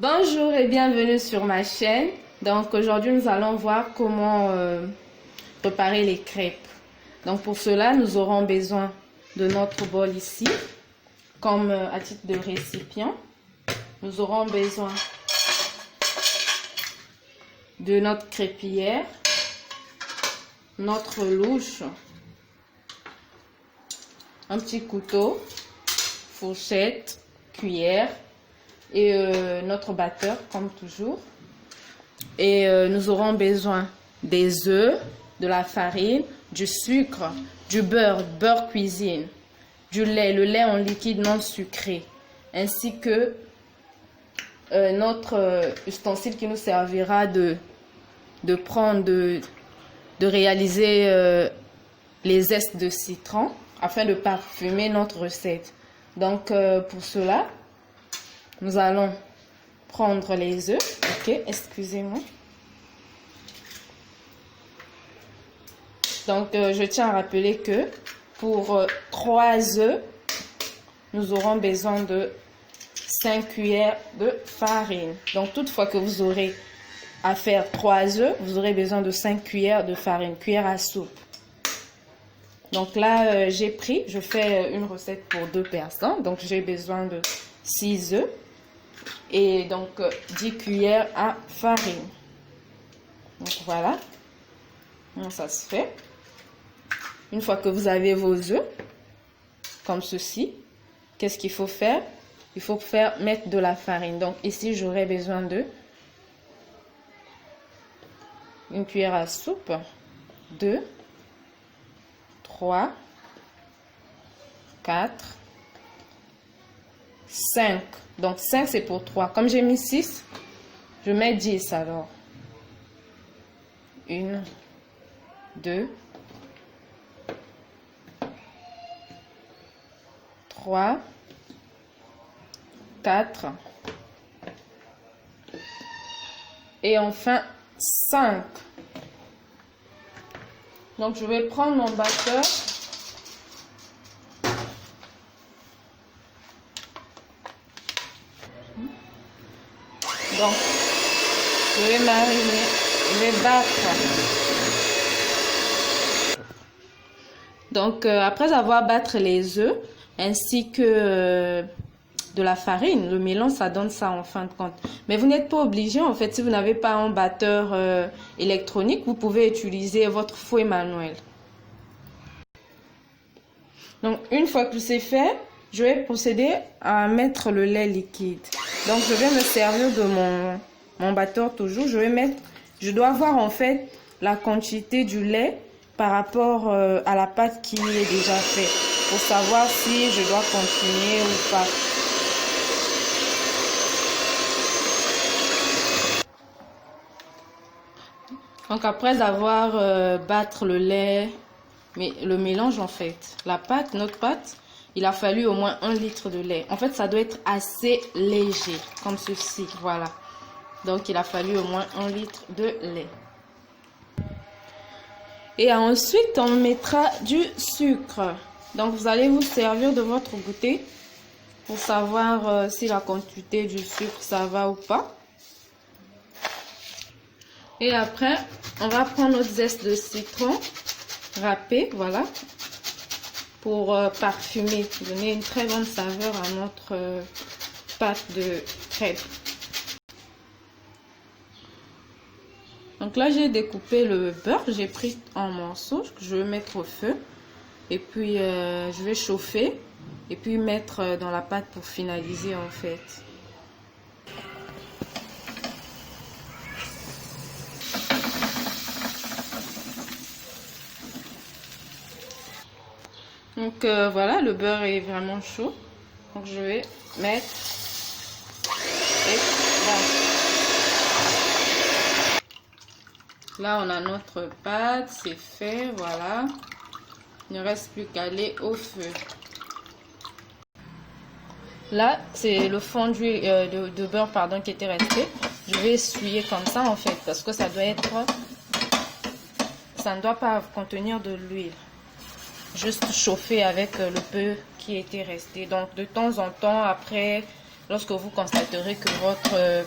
Bonjour et bienvenue sur ma chaîne. Donc aujourd'hui nous allons voir comment préparer les crêpes. Donc pour cela nous aurons besoin de notre bol ici comme à titre de récipient. Nous aurons besoin de notre crêpillère, notre louche, un petit couteau, fourchette, cuillère et notre batteur comme toujours. Et nous aurons besoin des œufs, de la farine, du sucre, du beurre cuisine, du lait, le lait en liquide non sucré, ainsi que notre ustensile qui nous servira de réaliser les zestes de citron afin de parfumer notre recette. Donc pour cela, nous allons prendre les œufs. Ok, excusez-moi. Donc je tiens à rappeler que pour 3 œufs, nous aurons besoin de 5 cuillères de farine. Donc toutefois que vous aurez à faire 3 œufs, vous aurez besoin de 5 cuillères de farine, cuillère à soupe. Donc là, je fais une recette pour 2 personnes. Donc j'ai besoin de 6 œufs et donc 10 cuillères à farine. Donc voilà, comment ça se fait. Une fois que vous avez vos œufs, comme ceci, qu'est-ce qu'il faut faire? Il faut mettre de la farine. Donc ici, j'aurai besoin de une cuillère à soupe, 2, 3, 4, 5. Donc 5 c'est pour 3. Comme j'ai mis 6, je mets 10 alors. 1, 2, 3, 4 et enfin 5. Donc je vais prendre mon batteur. Donc je vais mariner, je vais battre. Donc après avoir battu les œufs ainsi que de la farine, le mélange ça donne ça en fin de compte. Mais vous n'êtes pas obligé en fait, si vous n'avez pas un batteur électronique, vous pouvez utiliser votre fouet manuel. Donc une fois que c'est fait, je vais procéder à mettre le lait liquide. Donc je vais me servir de mon batteur toujours. Je dois voir en fait la quantité du lait par rapport à la pâte qui est déjà faite pour savoir si je dois continuer ou pas. Donc après avoir battu le lait, mais le mélange en fait, notre pâte, il a fallu au moins 1 litre de lait. En fait, ça doit être assez léger, comme ceci, voilà. Donc il a fallu au moins 1 litre de lait. Et ensuite, on mettra du sucre. Donc vous allez vous servir de votre goûter pour savoir si la quantité du sucre, ça va ou pas. Et après, on va prendre notre zeste de citron râpé, voilà, pour parfumer, donner une très bonne saveur à notre pâte de crêpes. Donc là, j'ai découpé le beurre, j'ai pris en morceaux que je vais mettre au feu. Et puis, je vais chauffer et puis mettre dans la pâte pour finaliser en fait. Donc voilà, le beurre est vraiment chaud. Donc je vais mettre et voilà. Là on a notre pâte, c'est fait, voilà. Il ne reste plus qu'à aller au feu. Là c'est le fondu de beurre pardon, qui était resté. Je vais essuyer comme ça en fait parce que ça ne doit pas contenir de l'huile. Juste chauffer avec le peu qui était resté. Donc de temps en temps, après Lorsque vous constaterez que votre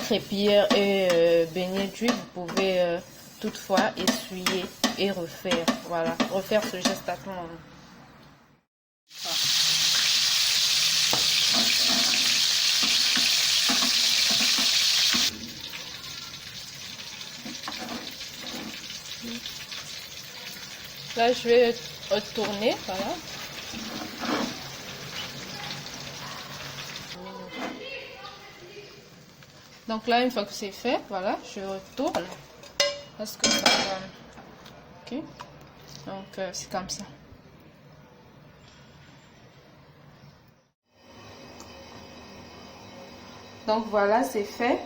crêpière est baignée d'huile, vous pouvez toutefois essuyer et refaire. Voilà, refaire ce geste à tout moment. Là, je vais retourner, voilà. Donc là, une fois que c'est fait, voilà, je retourne. Parce que ça va. Ok. Donc, c'est comme ça. Donc voilà, c'est fait.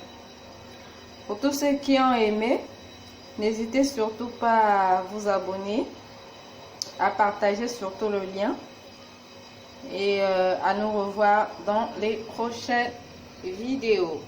Pour tous ceux qui ont aimé, n'hésitez surtout pas à vous abonner, à partager surtout le lien et à nous revoir dans les prochaines vidéos.